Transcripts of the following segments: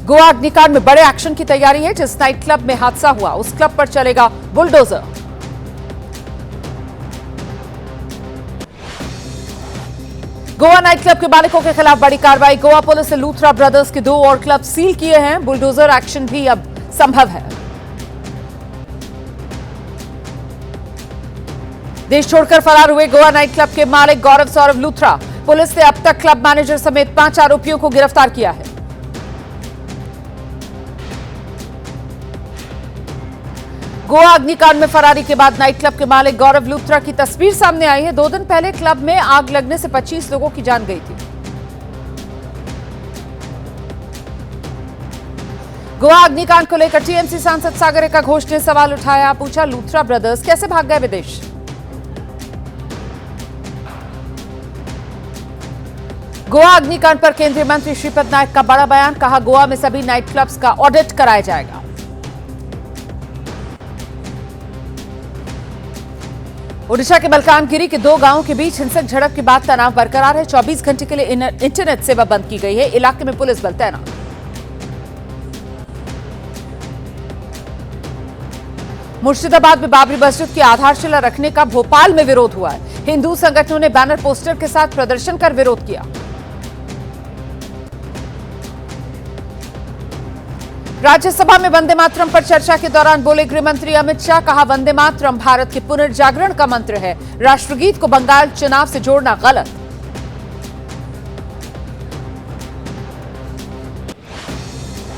गोवा अग्निकांड में बड़े एक्शन की तैयारी है। जिस नाइट क्लब में हादसा हुआ उस क्लब पर चलेगा बुलडोजर। गोवा नाइट क्लब के मालिकों के खिलाफ बड़ी कार्रवाई। गोवा पुलिस ने लूथरा ब्रदर्स के 2 और क्लब सील किए हैं। बुलडोजर एक्शन भी अब संभव है। देश छोड़कर फरार हुए गोवा नाइट क्लब के मालिक गौरव सौरभ लूथरा। पुलिस ने अब तक क्लब मैनेजर समेत 5 आरोपियों को गिरफ्तार किया है। गोवा अग्निकांड में फरारी के बाद नाइट क्लब के मालिक गौरव लूथरा की तस्वीर सामने आई है। 2 दिन पहले क्लब में आग लगने से 25 लोगों की जान गई थी। गोवा अग्निकांड को लेकर टीएमसी सांसद सागरिका घोष ने सवाल उठाया। पूछा, लूथरा ब्रदर्स कैसे भाग गए विदेश? गोवा अग्निकांड पर केंद्रीय मंत्री श्रीपद नायक का बड़ा बयान। कहा, गोवा में सभी नाइट क्लब्स का ऑडिट कराया जाएगा। ओडिशा के मलकानगिरी के 2 गांवों के बीच हिंसक झड़प के बाद तनाव बरकरार है। 24 घंटे के लिए इंटरनेट सेवा बंद की गई है। इलाके में पुलिस बल तैनात। मुर्शिदाबाद में बाबरी मस्जिद की आधारशिला रखने का भोपाल में विरोध हुआ है। हिंदू संगठनों ने बैनर पोस्टर के साथ प्रदर्शन कर विरोध किया। राज्यसभा में वंदे मातरम पर चर्चा के दौरान बोले गृह मंत्री अमित शाह। कहा, वंदे मातरम भारत के पुनर्जागरण का मंत्र है। राष्ट्रगीत को बंगाल चुनाव से जोड़ना गलत।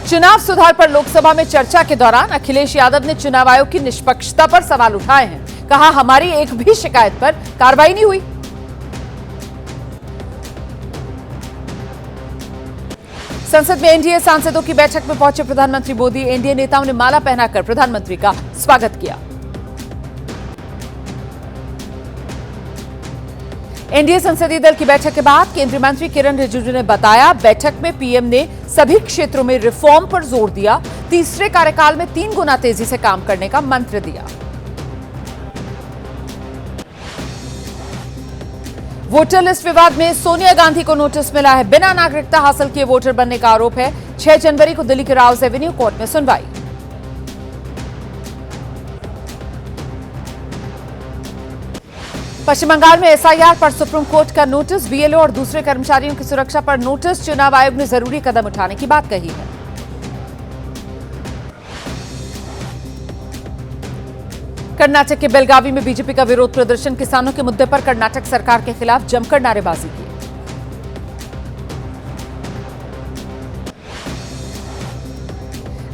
चुनाव सुधार पर लोकसभा में चर्चा के दौरान अखिलेश यादव ने चुनाव आयोग की निष्पक्षता पर सवाल उठाए हैं। कहा, हमारी एक भी शिकायत पर कार्रवाई नहीं हुई। संसद में एनडीए सांसदों की बैठक में पहुंचे प्रधानमंत्री मोदी। एनडीए नेताओं ने माला पहनाकर प्रधानमंत्री का स्वागत किया। एनडीए संसदीय दल की बैठक के बाद केंद्रीय मंत्री किरण रिजिजू ने बताया, बैठक में पीएम ने सभी क्षेत्रों में रिफॉर्म पर जोर दिया। तीसरे कार्यकाल में 3 गुना तेजी से काम करने का मंत्र दिया। वोटर लिस्ट विवाद में सोनिया गांधी को नोटिस मिला है। बिना नागरिकता हासिल किए वोटर बनने का आरोप है। 6 जनवरी को दिल्ली के राउज एवेन्यू कोर्ट में सुनवाई। पश्चिम बंगाल में एसआईआर पर सुप्रीम कोर्ट का नोटिस। बीएलओ और दूसरे कर्मचारियों की सुरक्षा पर नोटिस। चुनाव आयोग ने जरूरी कदम उठाने की बात कही है। कर्नाटक के बेलगावी में बीजेपी का विरोध प्रदर्शन। किसानों के मुद्दे पर कर्नाटक सरकार के खिलाफ जमकर नारेबाजी की।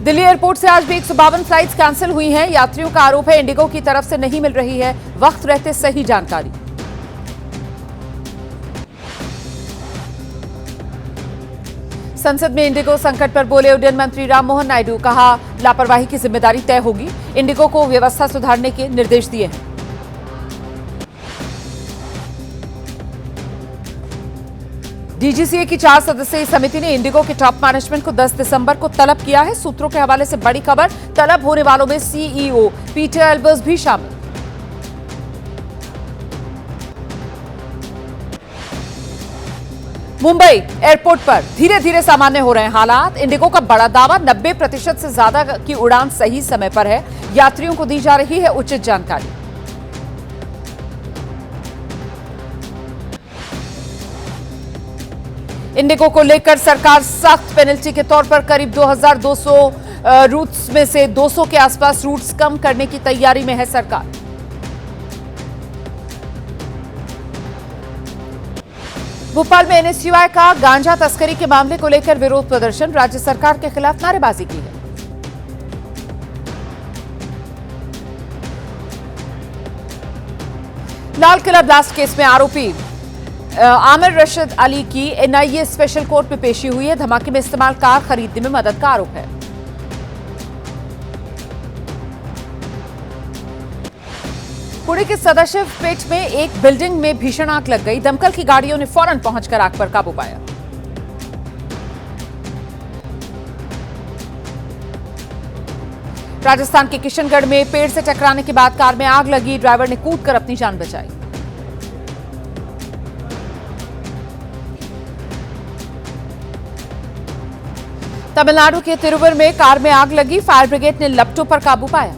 दिल्ली एयरपोर्ट से आज भी 152 फ्लाइट्स कैंसिल हुई हैं। यात्रियों का आरोप है इंडिगो की तरफ से नहीं मिल रही है वक्त रहते सही जानकारी। संसद में इंडिगो संकट पर बोले उड्डयन मंत्री राममोहन नायडू। कहा, लापरवाही की जिम्मेदारी तय होगी। इंडिगो को व्यवस्था सुधारने के निर्देश दिए हैं। डीजीसीए की 4 सदस्यीय समिति ने इंडिगो के टॉप मैनेजमेंट को 10 दिसंबर को तलब किया है। सूत्रों के हवाले से बड़ी खबर, तलब होने वालों में सीईओ पीटर एल्बर्स भी शामिल। मुंबई एयरपोर्ट पर धीरे धीरे सामान्य हो रहे हैं हालात। इंडिगो का बड़ा दावा, 90% से ज्यादा की उड़ान सही समय पर है। यात्रियों को दी जा रही है उचित जानकारी। इंडिगो को लेकर सरकार सख्त। पेनल्टी के तौर पर करीब 2200 रूट्स में से 200 के आसपास रूट्स कम करने की तैयारी में है सरकार। भोपाल में एनएसयूआई का गांजा तस्करी के मामले को लेकर विरोध प्रदर्शन। राज्य सरकार के खिलाफ नारेबाजी की है। लाल किला ब्लास्ट केस में आरोपी आमिर रशीद अली की एनआईए स्पेशल कोर्ट में पेशी हुई है। धमाके में इस्तेमाल कार खरीदने में मदद का आरोप है। पुणे के सदाशिवपेट में एक बिल्डिंग में भीषण आग लग गई। दमकल की गाड़ियों ने फौरन पहुंचकर आग पर काबू पाया। राजस्थान के किशनगढ़ में पेड़ से टकराने के बाद कार में आग लगी। ड्राइवर ने कूदकर अपनी जान बचाई। तमिलनाडु के तिरुवर में कार में आग लगी, फायर ब्रिगेड ने लपटों पर काबू पाया।